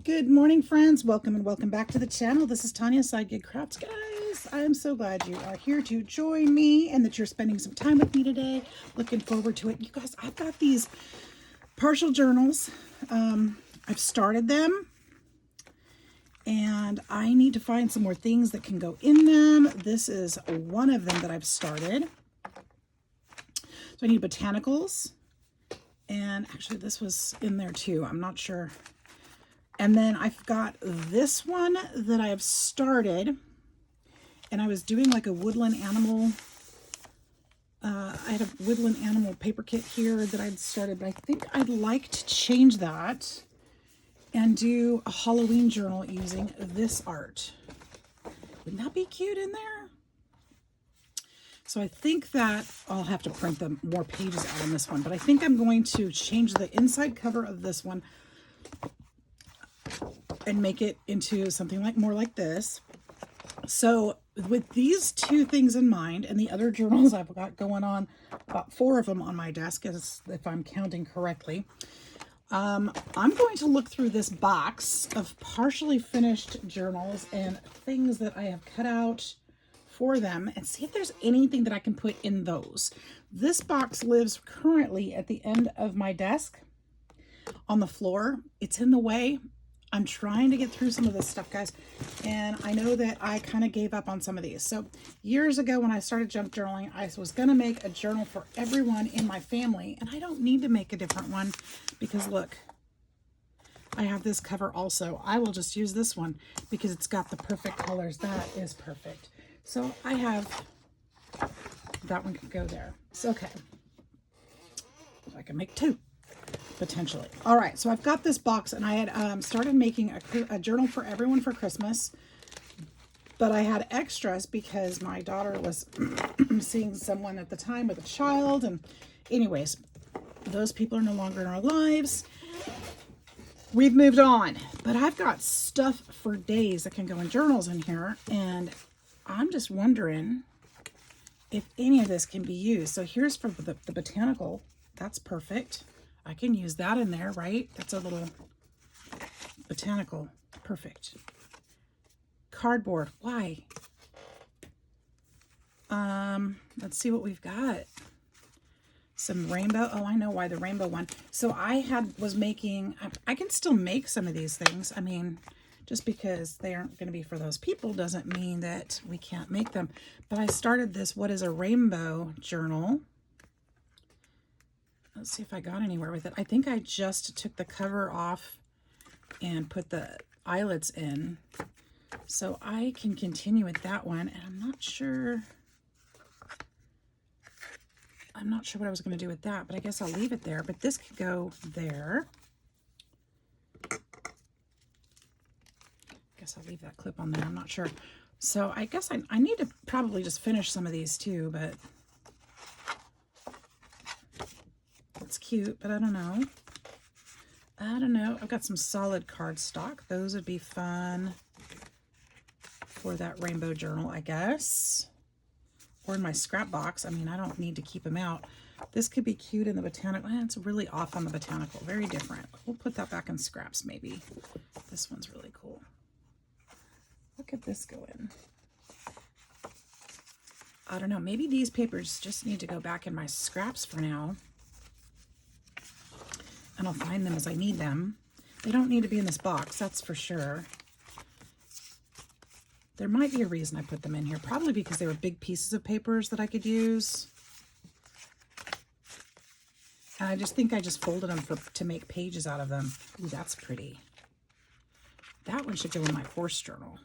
Good morning, friends. Welcome and welcome back to the channel. This is Tanya, Sidegigcrafts. Guys, I am so glad you are here to join me and that you're spending some time with me today. Looking forward to it. You guys, I've got these partial journals. I've started them and I need to find some more things that can go in them. This is one of them that I've started. So I need botanicals. And actually this was in there too. I'm not sure. And then I've got this one that I've started, and I was doing like a woodland animal. I had a woodland animal paper kit here that I'd started, but I think I'd like to change that and do a Halloween journal using this art. Wouldn't that be cute in there? So I think that I'll have to print them more pages out on this one, but I think I'm going to change the inside cover of this one and make it into something like more like this. So with these two things in mind and the other journals I've got going on, about 4 of them on my desk, if I'm counting correctly, I'm going to look through this box of partially finished journals and things that I have cut out for them and see if there's anything that I can put in those. This box lives currently at the end of my desk on the floor. It's in the way. I'm trying to get through some of this stuff, guys, and I know that I kind of gave up on some of these. So years ago when I started junk journaling, I was going to make a journal for everyone in my family, and I don't need to make a different one because look, I have this cover also. I will just use this one because it's got the perfect colors. That is perfect. So I have, that one can go there. It's okay. I can make 2. Potentially. All right, so I've got this box, and I had started making a journal for everyone for Christmas, but I had extras because my daughter was seeing someone at the time with a child, and anyways, those people are no longer in our lives. We've moved on, but I've got stuff for days that can go in journals in here, and I'm just wondering if any of this can be used. So here's for the botanical. That's perfect. I can use that in there, right? That's a little botanical. Perfect. Cardboard. Why? Let's see what we've got. Some rainbow. Oh, I know why, the rainbow one. So I was making, I can still make some of these things. I mean, just because they aren't going to be for those people doesn't mean that we can't make them. But I started this, what is a rainbow journal. Let's see if I got anywhere with it. I think I just took the cover off and put the eyelets in. So I can continue with that one. And I'm not sure what I was going to do with that, but I guess I'll leave it there. But this could go there. I guess I'll leave that clip on there. I'm not sure. So I guess I need to probably just finish some of these too, but it's cute, but I don't know. I've got some solid cardstock. Those would be fun for that rainbow journal, I guess. Or in my scrap box. I mean, I don't need to keep them out. This could be cute in the botanical. It's really off on the botanical. Very different. We'll put that back in scraps maybe. This one's really cool. What could this go in? I don't know. Maybe these papers just need to go back in my scraps for now. And I'll find them as I need them. They don't need to be in this box, that's for sure. There might be a reason I put them in here. Probably because they were big pieces of papers that I could use. And I just think I just folded them to make pages out of them. Ooh, that's pretty. That one should go in my horse journal.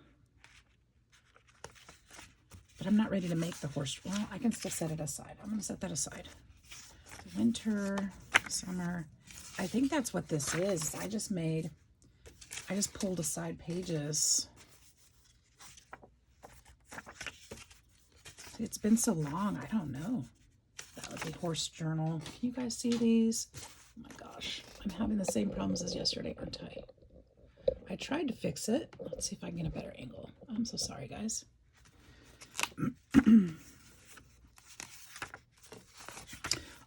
But I'm not ready to make the horse. Well, I can still set it aside. I'm going to set that aside. Winter, summer. I think that's what this is. I just pulled aside pages. It's been so long, I don't know. That would be horse journal. Can you guys see these? Oh my gosh, I'm having the same problems as yesterday, aren't I? I tried to fix it. Let's see if I can get a better angle. I'm so sorry, guys.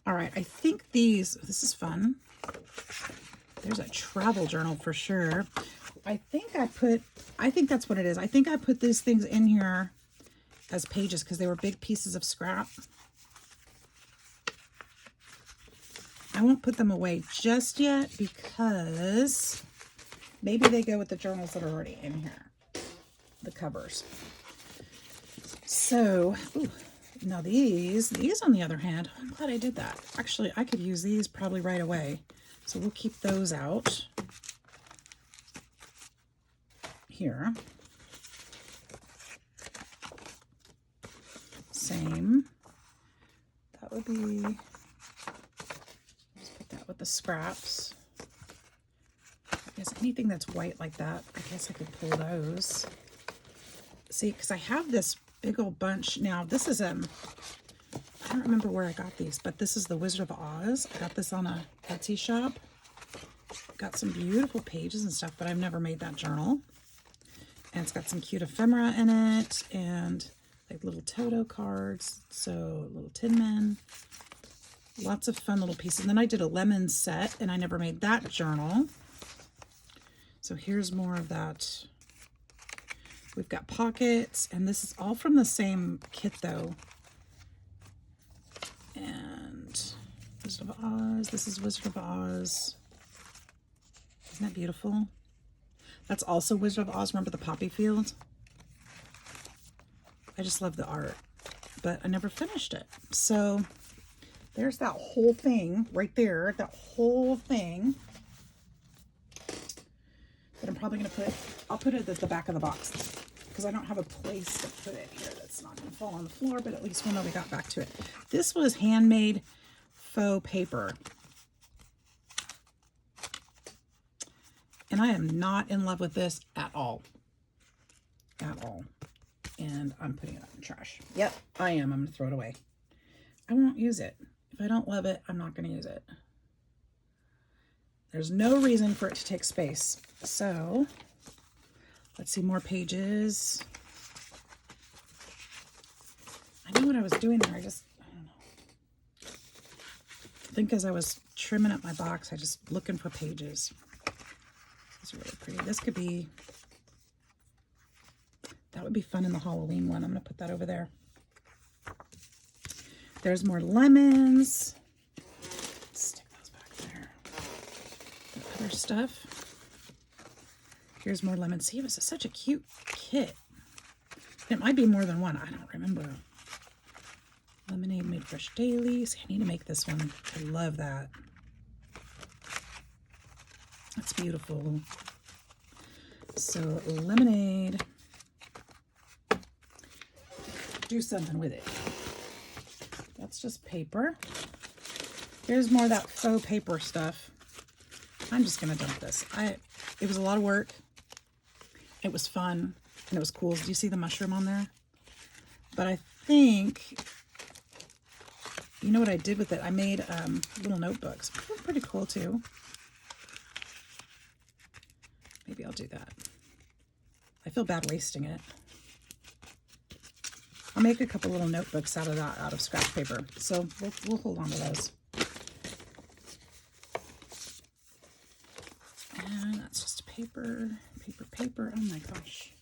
All right, I think this is fun. There's a travel journal for sure. I think that's what it is. I think I put these things in here as pages because they were big pieces of scrap. I won't put them away just yet because maybe they go with the journals that are already in here, the covers. So, ooh, now these on the other hand, I'm glad I did that. Actually, I could use these probably right away. So we'll keep those out here. Same. That would be, let's put that with the scraps. I guess anything that's white like that, I guess I could pull those. See, because I have this big old bunch. Now, this is, I don't remember where I got these, but this is the Wizard of Oz. I got this on a Etsy shop. Got some beautiful pages and stuff, but I've never made that journal. And it's got some cute ephemera in it, and like little Toto cards, so little Tin Men. Lots of fun little pieces. And then I did a lemon set, and I never made that journal. So here's more of that. We've got pockets, and this is all from the same kit, though. And Wizard of Oz. This is Wizard of Oz. Isn't that beautiful? That's also Wizard of Oz. Remember the poppy field? I just love the art, but I never finished it. So there's that whole thing right there. That whole thing that I'm probably going to put, I'll put it at the back of the box because I don't have a place to put it here that's not going to fall on the floor, but at least we'll know we got back to it. This was handmade faux paper. And I am not in love with this at all. At all. And I'm putting it in the trash. Yep, I am. I'm going to throw it away. I won't use it. If I don't love it, I'm not going to use it. There's no reason for it to take space. So, let's see, more pages. I know what I was doing there. I don't know. I think as I was trimming up my box, I just looking for pages. It's really pretty. This could be, that would be fun in the Halloween one. I'm going to put that over there. There's more lemons. Stick those back there. The other stuff. Here's more lemons. See, it was such a cute kit. It might be more than one. I don't remember. Lemonade made fresh daily. See, I need to make this one. I love that. That's beautiful. So lemonade. Do something with it. That's just paper. Here's more of that faux paper stuff. I'm just gonna dump this. It was a lot of work. It was fun and it was cool. Do you see the mushroom on there? But I think, you know what I did with it? I made little notebooks. They're pretty cool too. Maybe I'll do that. I feel bad wasting it. I'll make a couple little notebooks out of that, out of scrap paper. So we'll hold on to those. And that's just paper, paper. Oh my gosh.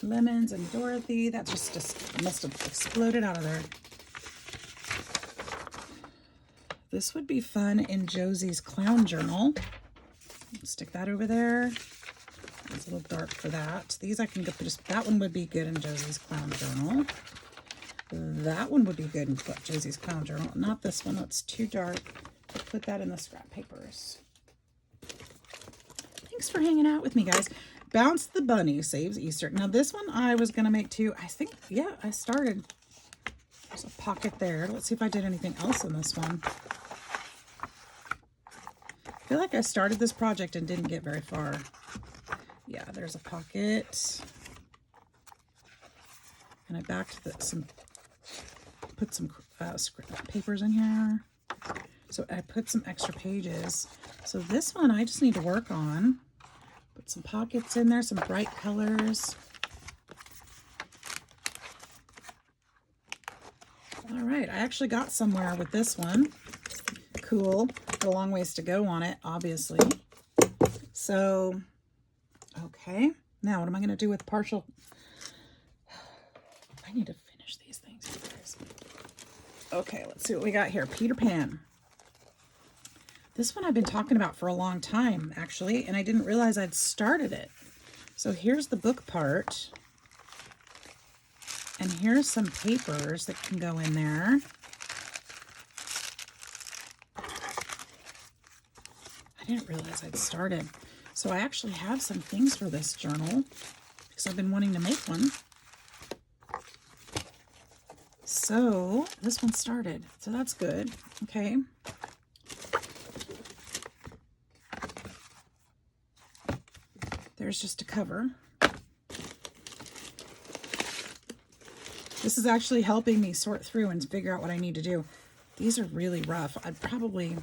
Lemons and Dorothy. That just must have exploded out of there. This would be fun in Josie's clown journal. Stick that over there. It's a little dark for that. These I can go, just that one would be good in Josie's clown journal. That one would be good in Josie's clown journal. Not this one, that's too dark. I'll put that in the scrap papers. Thanks for hanging out with me, guys. Bounce the Bunny saves Easter. Now this one I was gonna make too. I think, yeah, I started. There's a pocket there. Let's see if I did anything else in this one. I feel like I started this project and didn't get very far. Yeah, there's a pocket. And I backed put some papers in here. So I put some extra pages. So this one I just need to work on. Put some pockets in there, some bright colors. All right, I actually got somewhere with this one. cool. Got a long ways to go on it, obviously. So, okay. Now, what am I going to do with partial? I need to finish these things, you guys. Okay, let's see what we got here. Peter Pan. This one I've been talking about for a long time, actually, and I didn't realize I'd started it. So here's the book part. And here's some papers that can go in there. I didn't realize I'd started. So I actually have some things for this journal because I've been wanting to make one. So this one started. So that's good. Okay. There's just a cover. This is actually helping me sort through and figure out what I need to do. These are really rough. I'd probably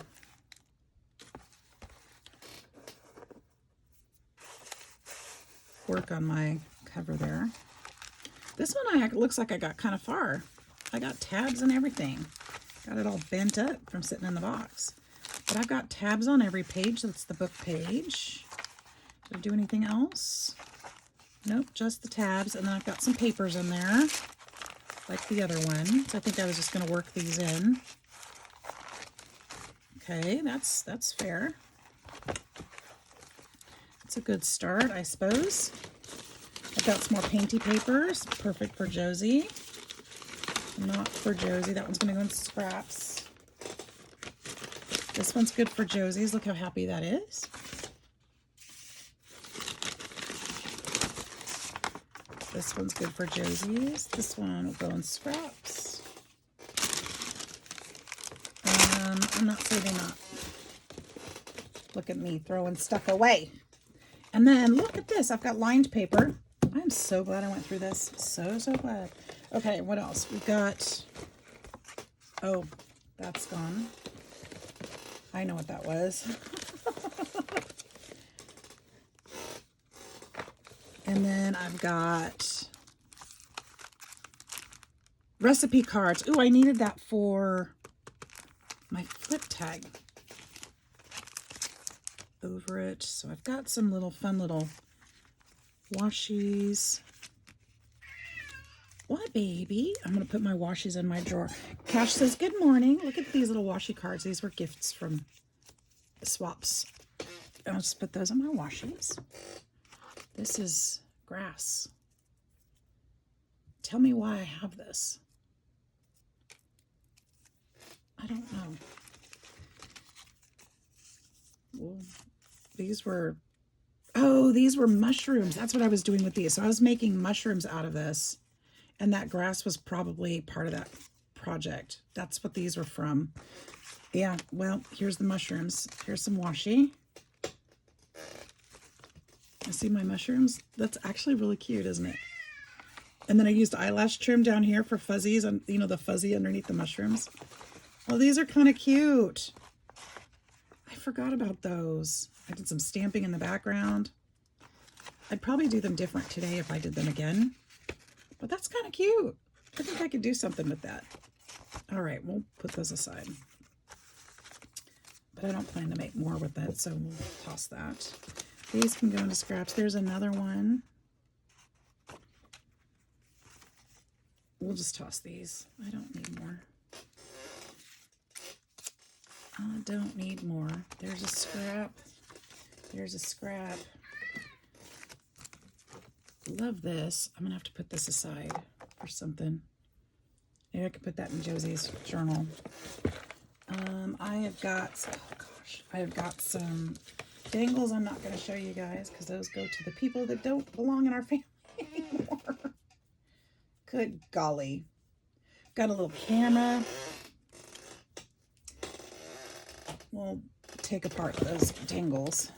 work on my cover there. This one looks like I got kind of far. I got tabs and everything. Got it all bent up from sitting in the box. But I've got tabs on every page. That's the book page. Did I do anything else? Nope, just the tabs. And then I've got some papers in there, like the other one. So I think I was just going to work these in. Okay, that's fair. It's a good start, I suppose. I've got some more painty papers, perfect for Josie. Not for Josie. That one's going to go in scraps. This one's good for Josie's. Look how happy that is. This one's good for Josie's. This one will go in scraps. I'm not saving that. Look at me throwing stuff away. And then look at this. I've got lined paper. I'm so glad I went through this. So glad. Okay, what else? We've got... Oh, that's gone. I know what that was. And then I've got recipe cards. Ooh, I needed that for my flip tag over it. So I've got some little fun little washies. What, baby? I'm going to put my washies in my drawer. Cash says, good morning. Look at these little washi cards. These were gifts from swaps. I'll just put those in my washies. This is grass. Tell me why I have this. I don't know. Well, these were... Oh, these were mushrooms. That's what I was doing with these. So I was making mushrooms out of this. And that grass was probably part of that project. That's what these were from. Yeah, well, here's the mushrooms. Here's some washi. I see my mushrooms. That's actually really cute, isn't it? And then I used eyelash trim down here for fuzzies, and you know, the fuzzy underneath the mushrooms. Oh, these are kind of cute. I forgot about those. I did some stamping in the background. I'd probably do them different today if I did them again. But that's kind of cute. I think I could do something with that. All right, we'll put those aside. But I don't plan to make more with it, so we'll toss that. These can go into scraps. There's another one. We'll just toss these. I don't need more. I don't need more. There's a scrap. There's a scrap. Love this. I'm going to have to put this aside for something. Maybe I could put that in Josie's journal. I have got, oh gosh, I have got some dangles I'm not going to show you guys because those go to the people that don't belong in our family anymore. Good golly. Got a little camera. We'll take apart those dangles.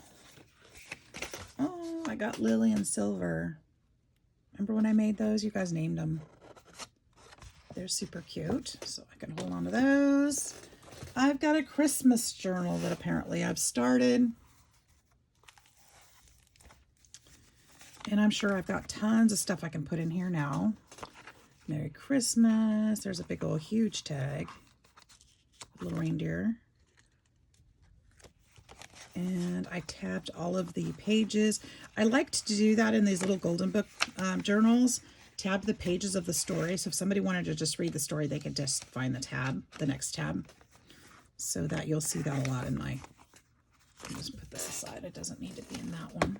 Oh, I got Lily and Silver. Remember when I made those? You guys named them. They're super cute, so I can hold on to those. I've got a Christmas journal that apparently I've started. And I'm sure I've got tons of stuff I can put in here now. Merry Christmas. There's a big old huge tag. Little reindeer. And I tabbed all of the pages. I liked to do that in these little golden book journals. Tab the pages of the story. So if somebody wanted to just read the story, they could just find the tab, the next tab. So that you'll see that a lot in my... I'll just put this aside. It doesn't need to be in that one.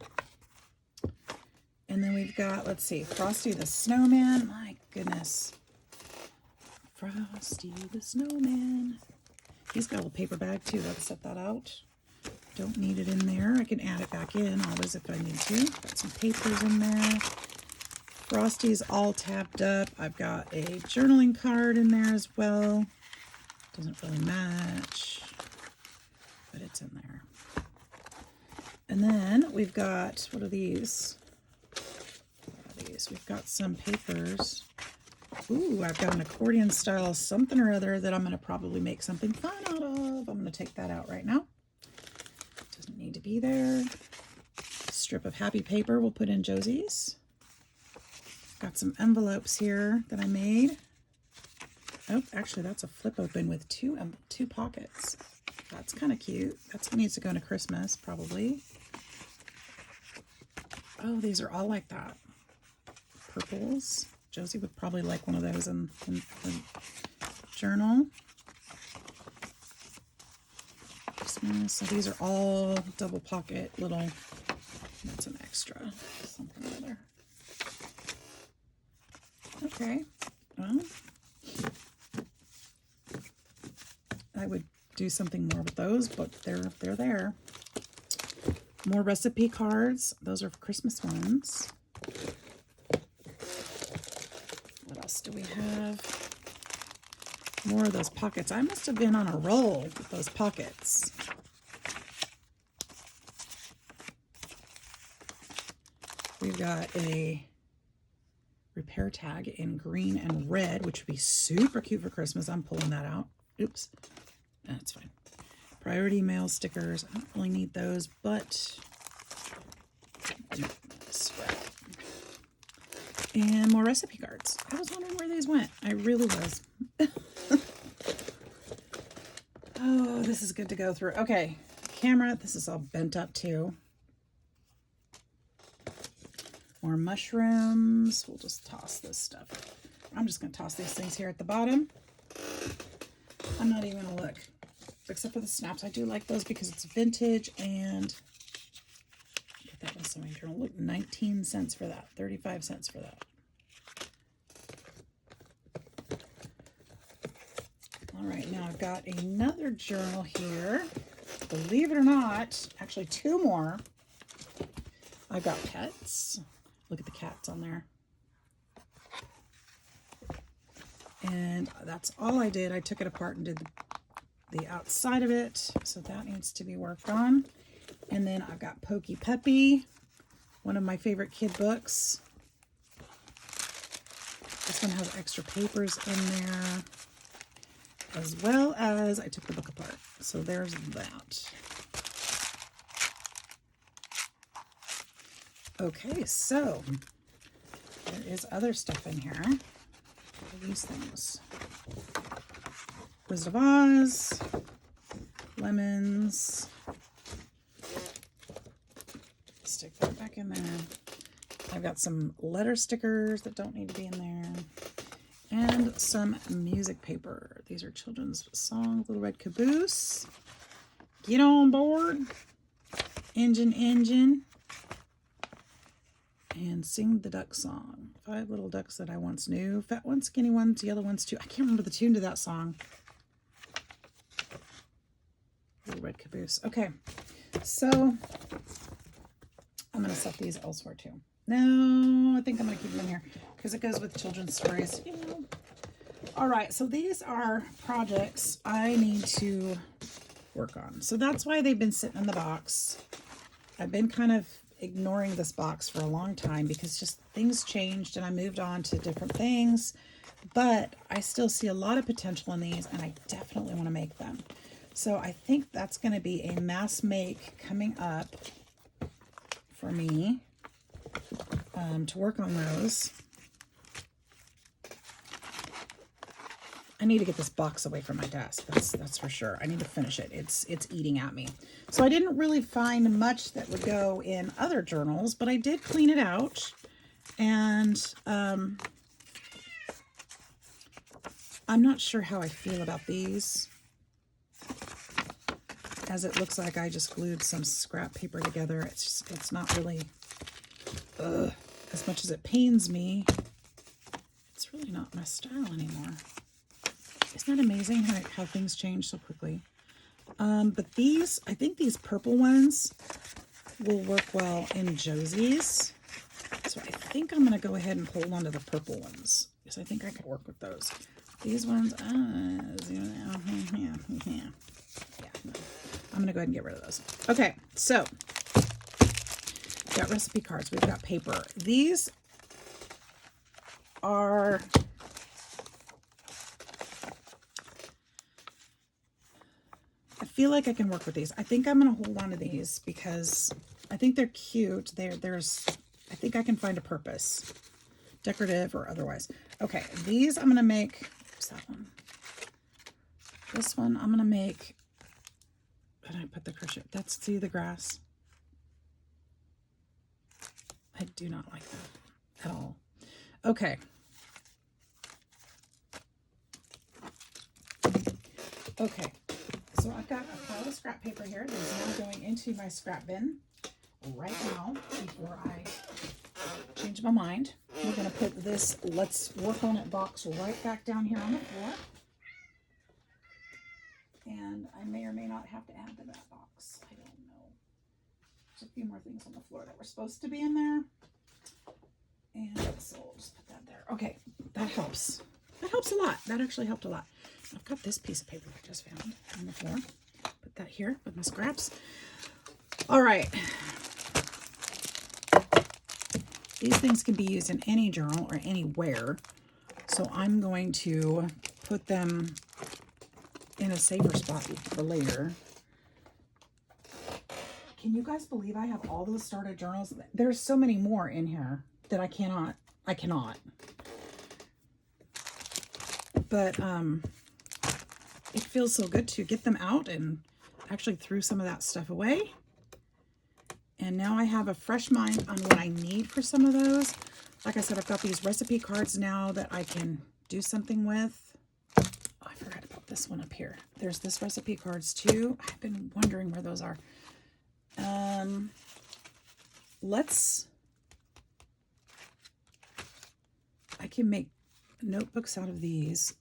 And then we've got, let's see, Frosty the Snowman. My goodness. Frosty the Snowman. He's got a little paper bag too. Let's set that out. Don't need it in there. I can add it back in always if I need to. Got some papers in there. Frosty's all tabbed up. I've got a journaling card in there as well. Doesn't really match, but it's in there. And then we've got, what are these? What are these? We've got some papers. Ooh, I've got an accordion style something or other that I'm going to probably make something fun out of. I'm going to take that out right now. Doesn't need to be there. Strip of happy paper we'll put in Josie's. Got some envelopes here that I made. Oh, actually that's a flip open with two pockets. That's kind of cute. That needs to go into Christmas probably. Oh, these are all like that. Purples. Josie would probably like one of those in the journal. So these are all double pocket little, that's an extra, something or other. Okay, well, I would do something more with those, but they're there. More recipe cards. Those are Christmas ones. What else do we have? More of those pockets. I must have been on a roll with those pockets. We've got a repair tag in green and red, which would be super cute for Christmas. I'm pulling that out. Oops. That's fine. Priority mail stickers. I don't really need those, but scrap. And more recipe cards. I was wondering where these went. I really was. Oh, this is good to go through. Okay, camera. This is all bent up too. More mushrooms. We'll just toss this stuff. I'm just going to toss these things here at the bottom. I'm not even going to look. Except for the snaps. I do like those because it's vintage and get that in the sewing journal. Look, 19 cents for that. 35 cents for that. All right, now I've got another journal here. Believe it or not, actually two more. I've got pets. Look at the cats on there. And that's all I did. I took it apart and did the outside of it. So that needs to be worked on. And then I've got Pokey Peppy, one of my favorite kid books. This one has extra papers in there, as well as I took the book apart. So there's that. Okay, so there is other stuff in here. What are these things? Wizard of Oz, lemons. Stick that back in there. I've got some letter stickers that don't need to be in there. And some music paper. These are children's songs. Little Red Caboose. Get on board. Engine, engine. And sing the duck song. 5 little ducks that I once knew. Fat ones, skinny ones, yellow ones too. I can't remember the tune to that song. Little Red Caboose. Okay, so I'm going to set these elsewhere too. No, I think I'm going to keep them in here because it goes with children's stories. You know. All right, so these are projects I need to work on. So that's why they've been sitting in the box. I've been kind of ignoring this box for a long time because just things changed and I moved on to different things, but I still see a lot of potential in these and I definitely want to make them. So I think that's going to be a mass make coming up for me to work on those. I need to get this box away from my desk. That's for sure. I need to finish it. It's eating at me. So I didn't really find much that would go in other journals, but I did clean it out. And I'm not sure how I feel about these, as it looks like I just glued some scrap paper together. It's not really, as much as it pains me, it's really not my style anymore. Isn't that amazing how things change so quickly? But these, I think these purple ones will work well in Josie's. So I think I'm going to go ahead and hold on to the purple ones, because I think I could work with those. These ones, yeah, no. I'm going to go ahead and get rid of those. Okay, so we've got recipe cards. We've got paper. These are... I feel like I can work with these. I think I'm going to hold on to these because I think they're cute. I think I can find a purpose, decorative or otherwise. Okay, these I'm going to make, what's that one? This one I'm going to make, and I put the crochet, that's See the Grass. I do not like that at all. Okay. Okay. So I've got a pile of scrap paper here that is now going into my scrap bin right now before I change my mind. We're going to put this Let's Work on It box right back down here on the floor. And I may or may not have to add to that box. I don't know. There's a few more things on the floor that were supposed to be in there. And so I'll just put that there. Okay, that helps. That helps a lot. That actually helped a lot. I've got this piece of paper I just found on the floor. Put that here with my scraps. All right. These things can be used in any journal or anywhere. So I'm going to put them in a safer spot for later. Can you guys believe I have all those started journals? There's so many more in here that I cannot. But it feels so good to get them out, and actually threw some of that stuff away. And now I have a fresh mind on what I need for some of those. Like I said, I've got these recipe cards now that I can do something with. Oh, I forgot about this one up here. There's this recipe cards too. I've been wondering where those are. I can make notebooks out of these.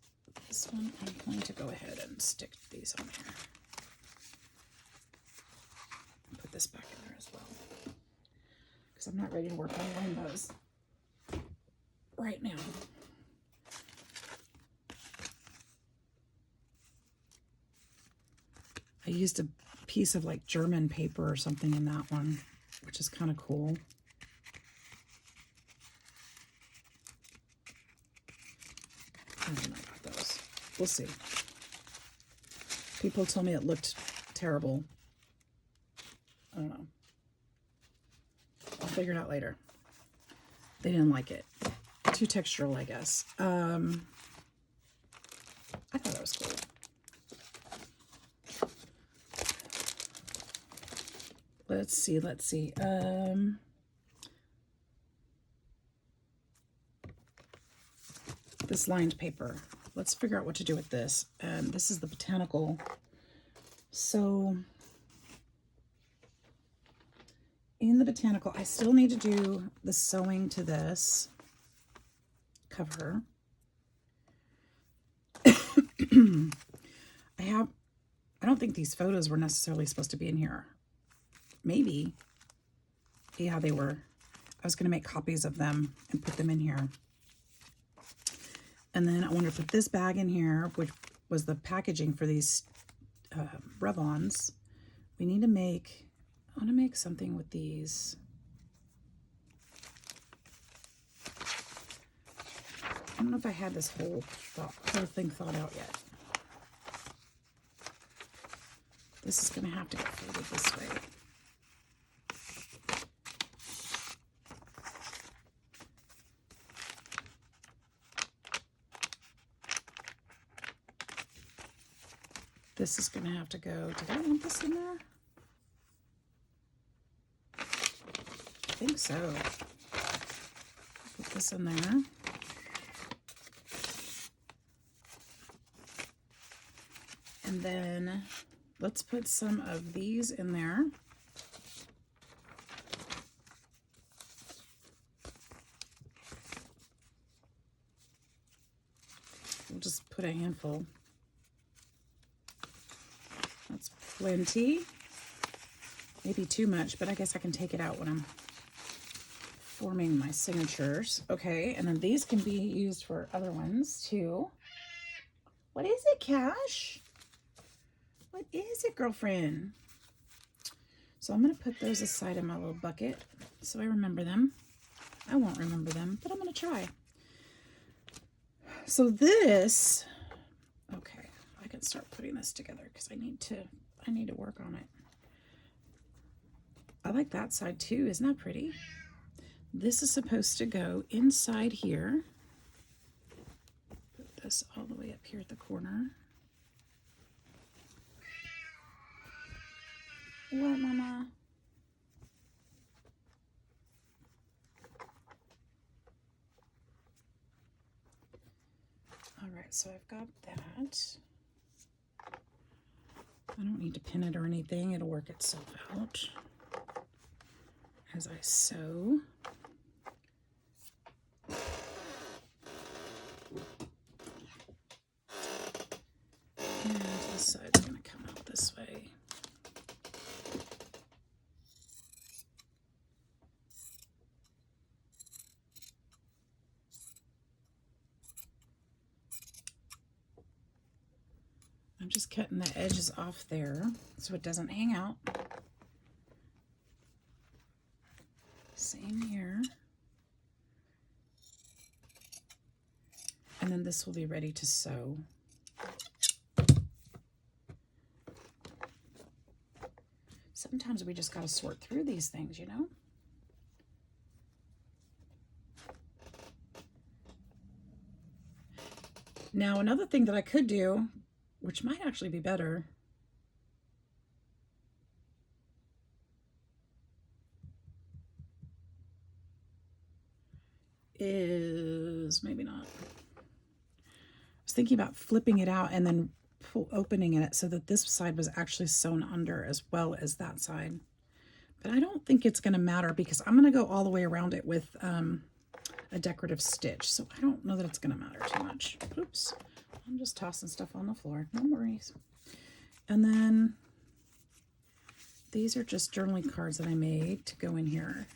This one, I'm going to go ahead and stick these on here. Put this back in there as well, because I'm not ready to work on rainbows right now. I used a piece of like German paper or something in that one, which is kind of cool. I don't know about those. We'll see. People told me it looked terrible. I don't know. I'll figure it out later. They didn't like it. Too textural, I guess. I thought it was cool. Let's see. This lined paper. Let's figure out what to do with this. This is the botanical. So in the botanical, I still need to do the sewing to this cover. I don't think these photos were necessarily supposed to be in here. Maybe. Yeah, they were. I was going to make copies of them and put them in here. And then I want to put this bag in here, which was the packaging for these rub-ons. We need to make, I want to make something with these. I don't know if I had this whole thing thought out yet. This is going to have to get folded this way. this is going to have to go. Did I want this in there? I think so. Put this in there. And then let's put some of these in there. We'll just put a handful. That's plenty. Maybe too much, but I guess I can take it out when I'm forming my signatures. Okay, and then these can be used for other ones too. What is it, Cash? What is it, girlfriend? So I'm going to put those aside in my little bucket so I remember them. I won't remember them, but I'm going to try. So this, okay, I can start putting this together because I need to work on it. I like that side too. Isn't that pretty? This is supposed to go inside here. Put this all the way up here at the corner. What, Mama? All right, so I've got that. I don't need to pin it or anything. It'll work itself out as I sew. And this side's going to come out this way. I'm just cutting the edges off there so it doesn't hang out. Same here. And then this will be ready to sew. Sometimes we just got to sort through these things, you know? Now, another thing that I could do, which might actually be better, is maybe not. I was thinking about flipping it out and then opening it so that this side was actually sewn under as well as that side. But I don't think it's going to matter because I'm going to go all the way around it with a decorative stitch. So I don't know that it's going to matter too much. Oops. I'm just tossing stuff on the floor. No worries. And then these are just journaling cards that I made to go in here.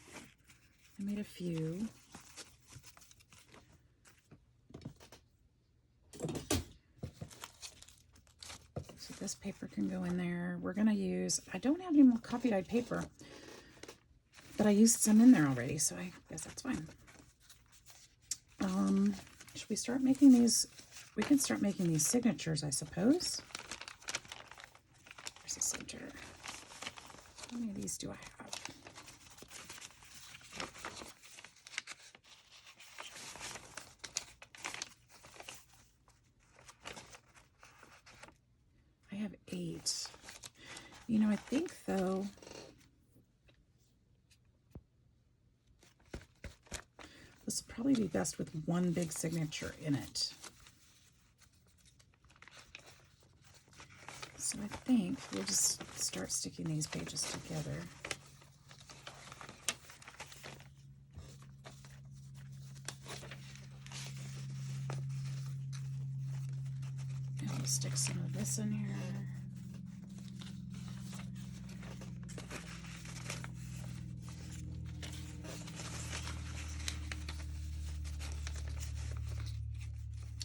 I made a few. So this paper can go in there. We're going to use, I don't have any more copy dyed paper, but I used some in there already, so I guess that's fine. Should we start making these? We can start making these signatures, I suppose. Where's the center? How many of these do I have? I have 8. You know, I think though, this will probably be best with one big signature in it. So I think we'll just start sticking these pages together. And we'll stick some of this in here.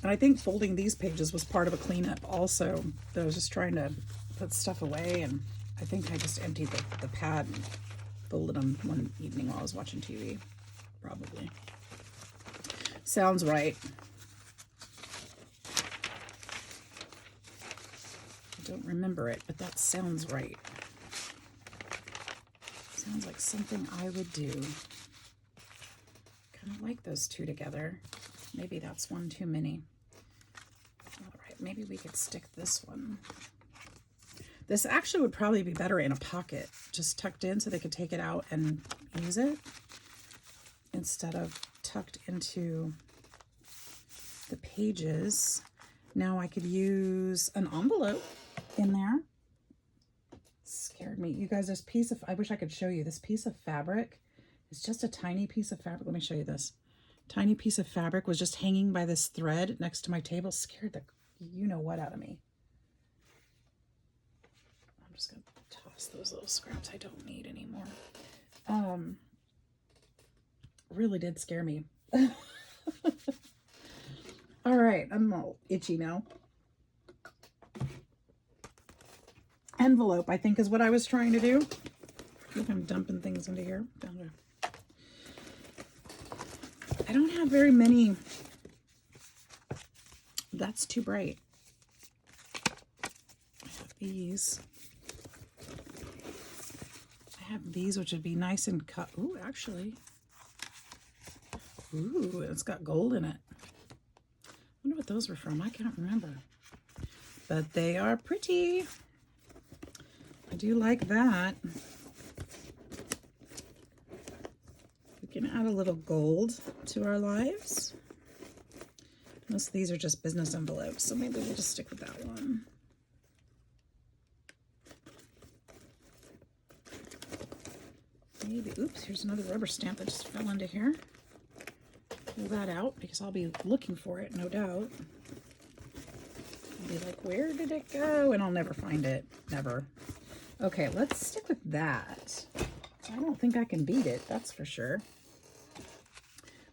And I think folding these pages was part of a cleanup also. I was just trying to put stuff away, and I think I just emptied the pad and folded them one evening while I was watching TV. Probably. Sounds right. I don't remember it, but that sounds right. Sounds like something I would do. Kind of like those two together. Maybe that's one too many. All right, maybe we could stick this one This actually would probably be better in a pocket, just tucked in so they could take it out and use it instead of tucked into the pages. Now I could use an envelope in there. Scared me. You guys, this piece of, I wish I could show you, this piece of fabric is just a tiny piece of fabric. Let me show you this. Tiny piece of fabric was just hanging by this thread next to my table. Scared the you-know-what out of me. I'm just going to toss those little scraps I don't need anymore. Really did scare me. All right, I'm all itchy now. Envelope, I think, is what I was trying to do. I think I'm dumping things into here. Down there. I don't have very many. That's too bright. I have these. I have these, which would be nice and cut. Ooh, actually. Ooh, it's got gold in it. I wonder what those were from. I can't remember. But they are pretty. I do like that. We can add a little gold to our lives. Most of these are just business envelopes, so maybe we'll just stick with that one. Maybe, oops, here's another rubber stamp that just fell into here. Pull that out because I'll be looking for it, no doubt. I'll be like, where did it go? And I'll never find it, never. Okay, let's stick with that. I don't think I can beat it, that's for sure.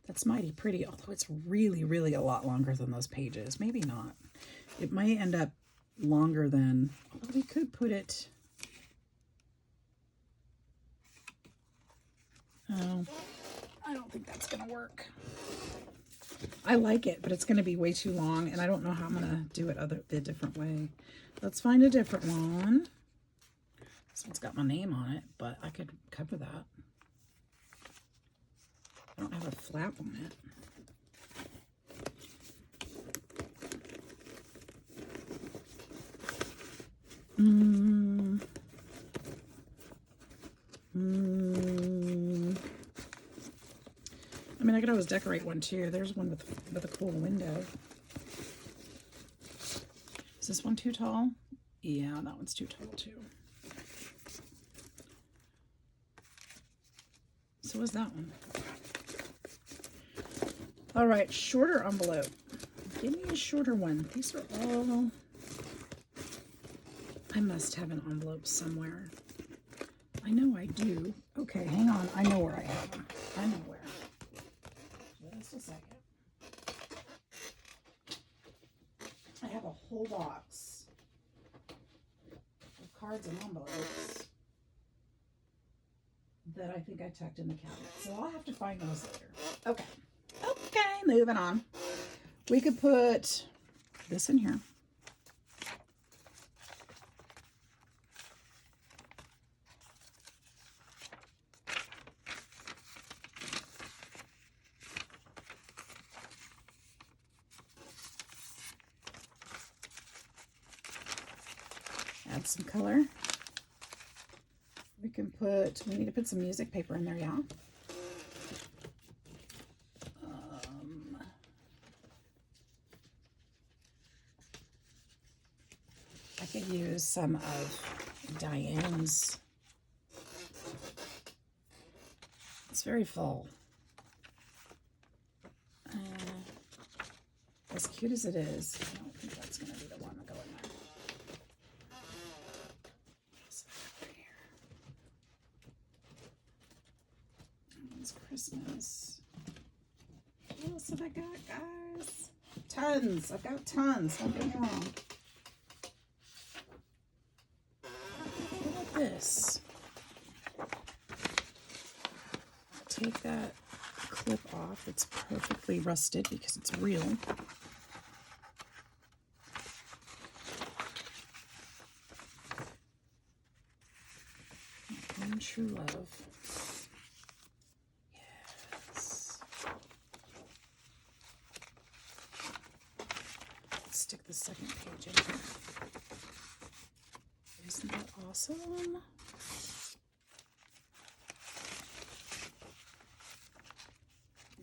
That's mighty pretty, although it's really, really a lot longer than those pages. Maybe not. It might end up longer than, although we could put it, oh, I don't think that's gonna work. I like it, but it's gonna be way too long, and I don't know how I'm gonna do it a different way. Let's find a different one. This one's got my name on it, but I could cover that. I don't have a flap on it. I mean, I could always decorate one too. There's one with a cool window. Is this one too tall? Yeah, that one's too tall too. So is that one. All right, shorter envelope. Give me a shorter one. These are all... I must have an envelope somewhere. I know I do. Okay, hang on. I know where I have them. I know where. Just a second. I have a whole box of cards and envelopes that I think I tucked in the cabinet. So I'll have to find those later. Okay. Okay, moving on. We could put this in here. Add some color. We need to put some music paper in there, yeah. I could use some of Diane's. It's very full. As cute as it is, I don't think that's going to be the one to go in there. It's Christmas. What else have I got, guys? Tons. I've got tons. Don't get me wrong. Look at this. Take that clip off. It's perfectly rusted because it's real. And true love. Yes. Let's stick the second page in here. Isn't awesome.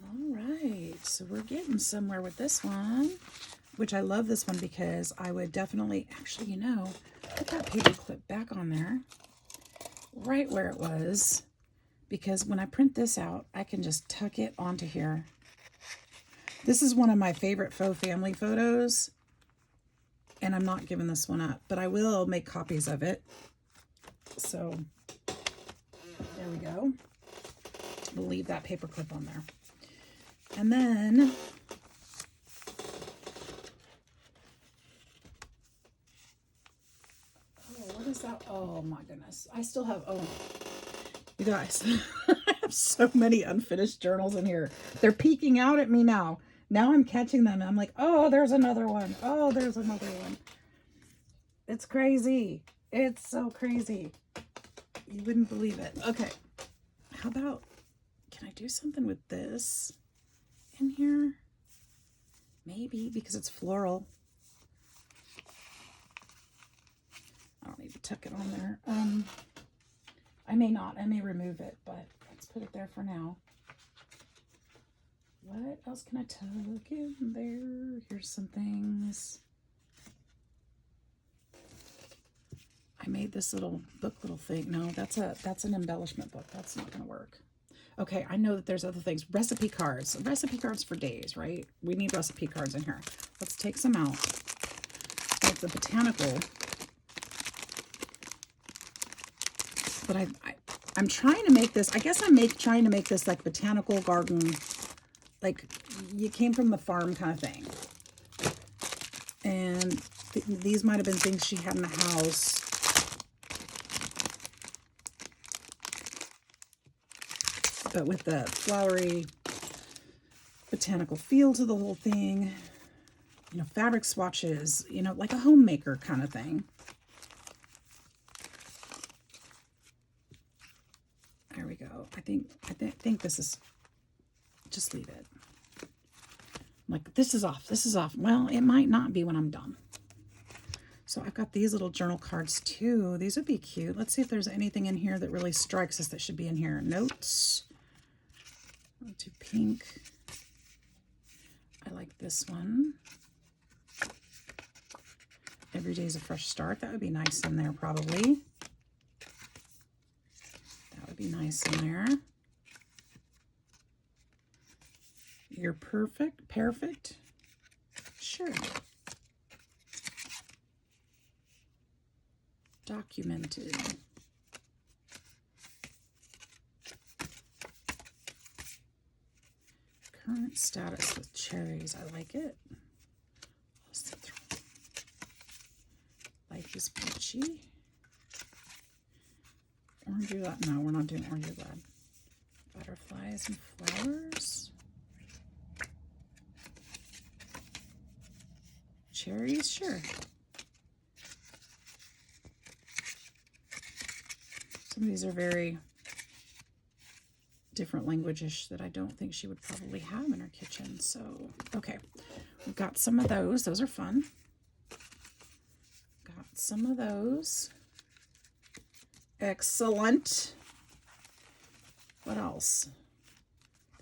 All right, so we're getting somewhere with this one, which I love this one because I would definitely, actually, you know, put that paper clip back on there, right where it was, because when I print this out, I can just tuck it onto here. This is one of my favorite faux family photos, and I'm not giving this one up, but I will make copies of it. So there we go. We'll leave that paper clip on there. And then what is that? Oh my goodness. I still have, oh, you guys, I have so many unfinished journals in here. They're peeking out at me now. Now I'm catching them. I'm like, oh, there's another one. Oh, there's another one. It's crazy. It's so crazy. You wouldn't believe it. Okay. How about, can I do something with this in here? Maybe, because it's floral. I don't need to tuck it on there. I may not. I may remove it, but let's put it there for now. What else can I tuck in there? Here's some things. I made this little book little thing. No, that's an embellishment book. That's not going to work. Okay, I know that there's other things. Recipe cards. Recipe cards for days, right? We need recipe cards in here. Let's take some out. Like the botanical. But I'm trying to make this, I guess I'm trying to make this like botanical garden, like you came from the farm kind of thing. And these might have been things she had in the house. But with the flowery botanical feel to the whole thing, you know, fabric swatches, you know, like a homemaker kind of thing. There we go. I think this is, just leave it. Like, this is off. This is off. Well, it might not be when I'm done. So I've got these little journal cards too. These would be cute. Let's see if there's anything in here that really strikes us that should be in here. Notes. I'll do pink. I like this one. Every day's a fresh start. That would be nice in there probably. That would be nice in there. You're perfect. Perfect. Sure. Documented. Current status with cherries. I like it. Life is peachy. Orange glad. No, we're not doing orange glad. Butterflies and flowers. Cherries, sure. Some of these are very different language-ish that I don't think she would probably have in her kitchen. So, okay. We've got some of those. Those are fun. Got some of those. Excellent. What else?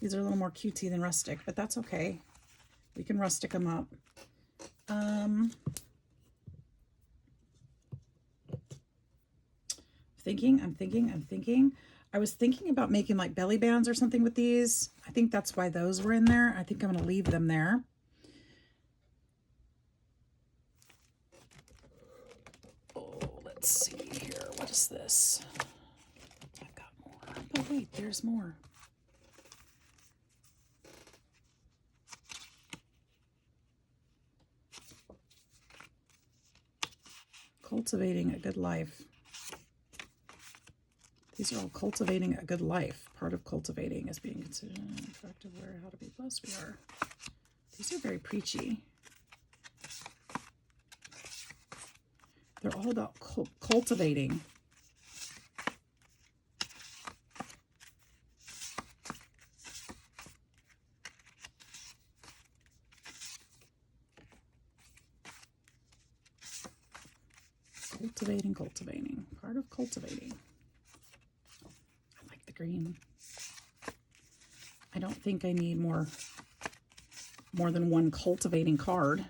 These are a little more cutesy than rustic, but that's okay. We can rustic them up. I'm thinking. I was thinking about making like belly bands or something with these. I think that's why those were in there. I think I'm going to leave them there. Oh, let's see here. What is this? I've got more. Oh, wait, there's more. Cultivating a good life. These are all cultivating a good life. Part of cultivating is being considered an effective where how to be blessed we are. These are very preachy. They're all about cultivating. Cultivating. Art of cultivating. I like the green. I don't think I need more than one cultivating card.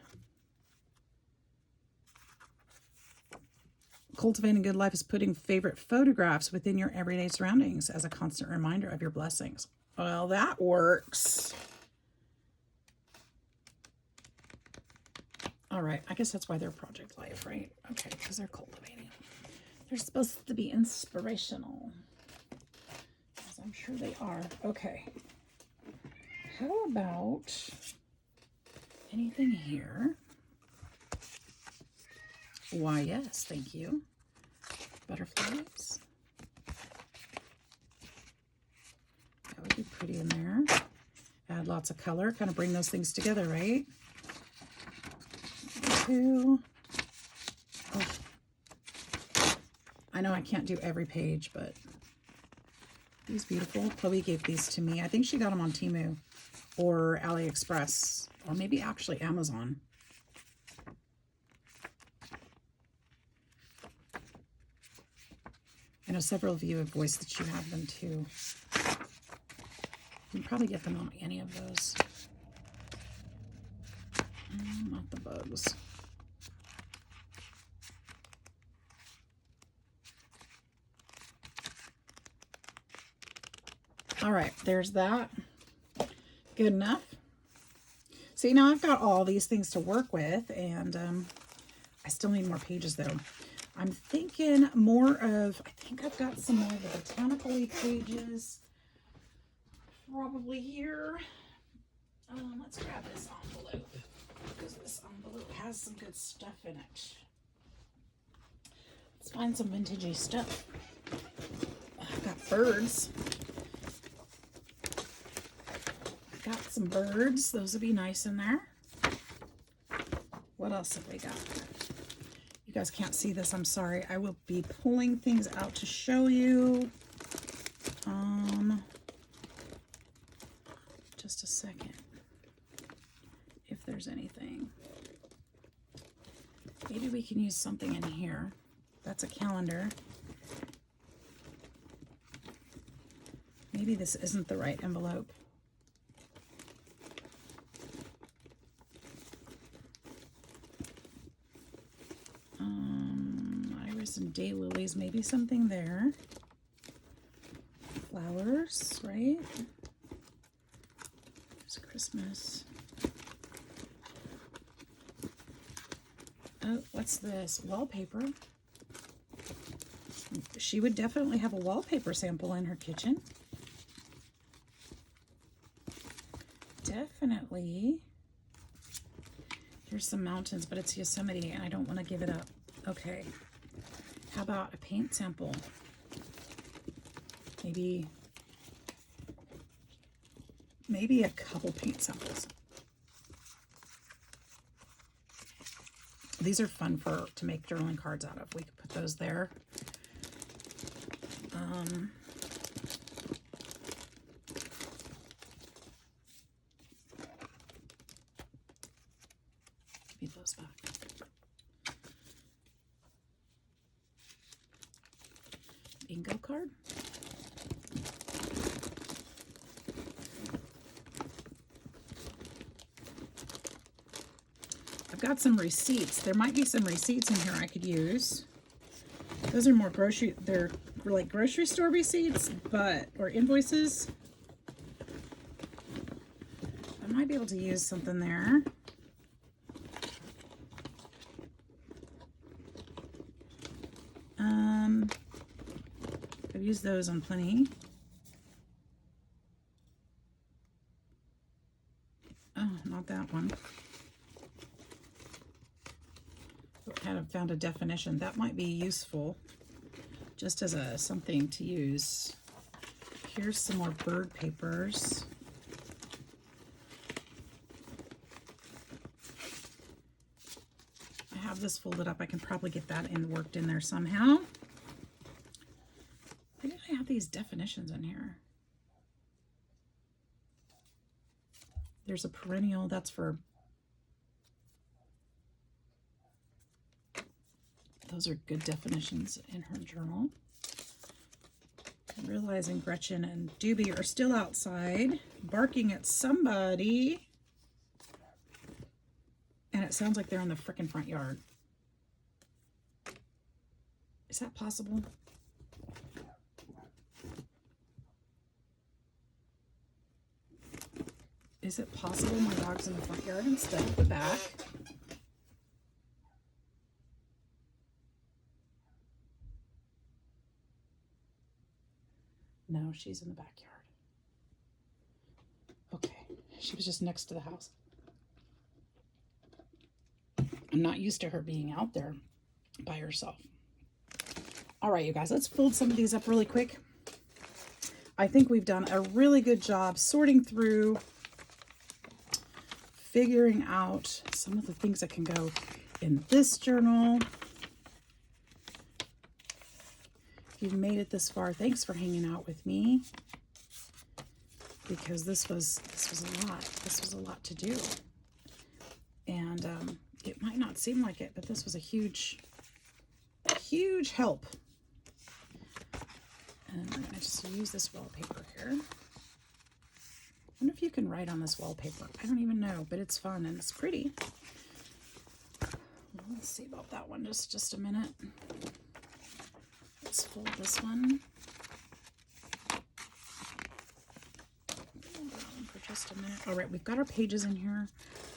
Cultivating good life is putting favorite photographs within your everyday surroundings as a constant reminder of your blessings. Well, that works. All right, I guess that's why they're Project Life, right? Okay, because they're cultivating. They're supposed to be inspirational. As I'm sure they are. Okay. How about anything here? Why, yes, thank you. Butterflies. That would be pretty in there. Add lots of color, kind of bring those things together, right? Two. Oh. I know I can't do every page, but these beautiful. Chloe gave these to me. I think she got them on Temu or AliExpress, or maybe actually Amazon. I know several of you have voiced that you have them too. You can probably get them on any of those. Not the bugs. All right, there's that. Good enough. See, now I've got all these things to work with, and I still need more pages though. I'm thinking more of, I think I've got some more of the botanical-y pages probably here. Let's grab this envelope, because this envelope has some good stuff in it. Let's find some vintagey stuff. I've got birds. Got some birds. Those would be nice in there. What else have we got? You guys can't see this. I'm sorry. I will be pulling things out to show you. Just a second. If there's anything. Maybe we can use something in here. That's a calendar. Maybe this isn't the right envelope. Iris and daylilies, maybe something there. Flowers, right? It's Christmas. Oh, what's this? Wallpaper. She would definitely have a wallpaper sample in her kitchen. Definitely. Here's some mountains, but it's Yosemite, and I don't want to give it up. Okay. How about a paint sample? Maybe a couple paint samples. These are fun to make journaling cards out of. We could put those there. Give me those back. Bingo card. I've got some receipts. There might be some receipts in here I could use. Those are more they're like grocery store receipts, or invoices. I might be able to use something there. I've used those on plenty. Oh, not that one. Kind of found a definition that might be useful just as something to use. Here's some more bird papers. I have this folded up. I can probably get that worked in there somehow. Why did I have these definitions in here? There's a perennial, that's for Those are good definitions in her journal. Realizing Gretchen and Doobie are still outside barking at somebody. And it sounds like they're in the frickin' front yard. Is that possible? Is it possible my dog's in the front yard instead of the back? No, she's in the backyard. Okay, she was just next to the house. I'm not used to her being out there by herself. All right, you guys, let's fold some of these up really quick. I think we've done a really good job sorting through, figuring out some of the things that can go in this journal. If you've made it this far, thanks for hanging out with me, because this was a lot. This was a lot to do, and it might not seem like it, but this was a huge help. And I'm gonna just use this wallpaper here. I wonder if you can write on this wallpaper. I don't even know, but it's fun and it's pretty. Let's see about that one just a minute. Let's fold this one. Hold on for just a minute. All right, we've got our pages in here.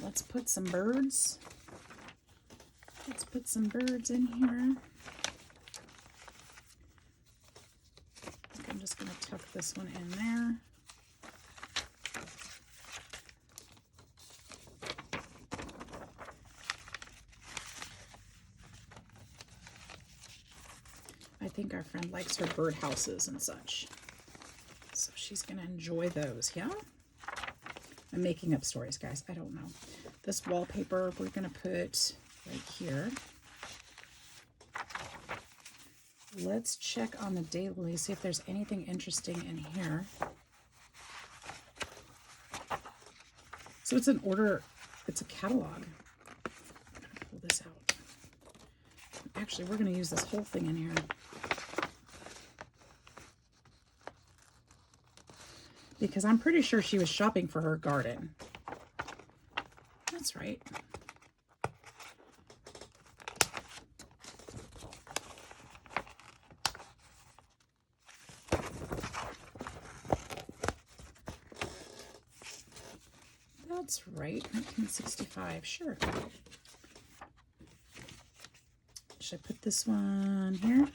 Let's put some birds. Let's put some birds in here. I think I'm just going to tuck this one in there. I think our friend likes her bird houses and such. So she's going to enjoy those, yeah? I'm making up stories, guys. I don't know. This wallpaper we're going to put right here. Let's check on the daily, see if there's anything interesting in here. So it's an order, it's a catalog. I'm going to pull this out. Actually, we're going to use this whole thing in here. Because I'm pretty sure she was shopping for her garden. That's right. That's right, 1965, sure. Should I put this one here?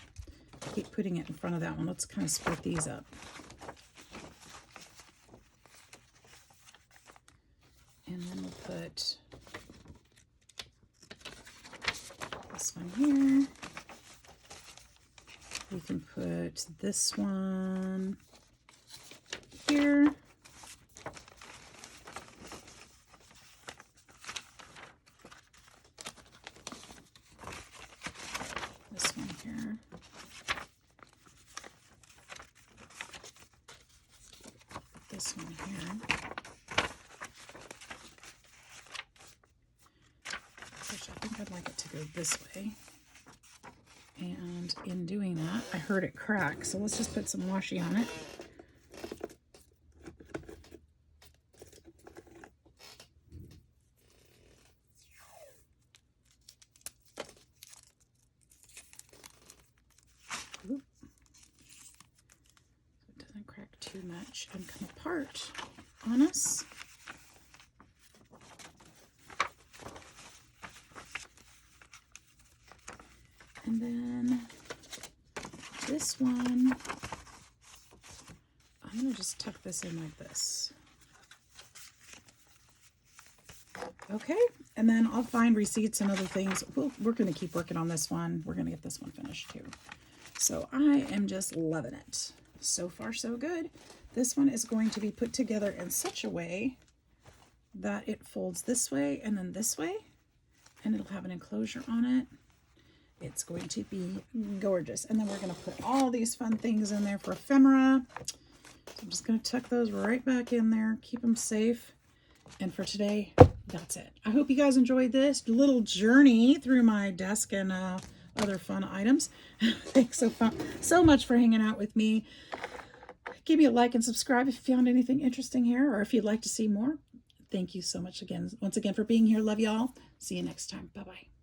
Keep putting it in front of that one. Let's kind of split these up. And then we'll put this one here. We can put this one here. This one here. This one here. I think I'd like it to go this way. And in doing that, I heard it crack. So let's just put some washi on it. Oop. So it doesn't crack too much and come apart on us. And then this one, I'm going to just tuck this in like this. Okay, and then I'll find receipts and other things. We're going to keep working on this one. We're going to get this one finished too. So I am just loving it. So far, so good. This one is going to be put together in such a way that it folds this way and then this way, and it'll have an enclosure on it. It's going to be gorgeous. And then we're going to put all these fun things in there for ephemera. So I'm just going to tuck those right back in there, keep them safe. And for today, that's it. I hope you guys enjoyed this little journey through my desk and other fun items. Thanks so much for hanging out with me. Give me a like and subscribe if you found anything interesting here, or if you'd like to see more. Thank you so much once again for being here. Love y'all. See you next time. Bye-bye.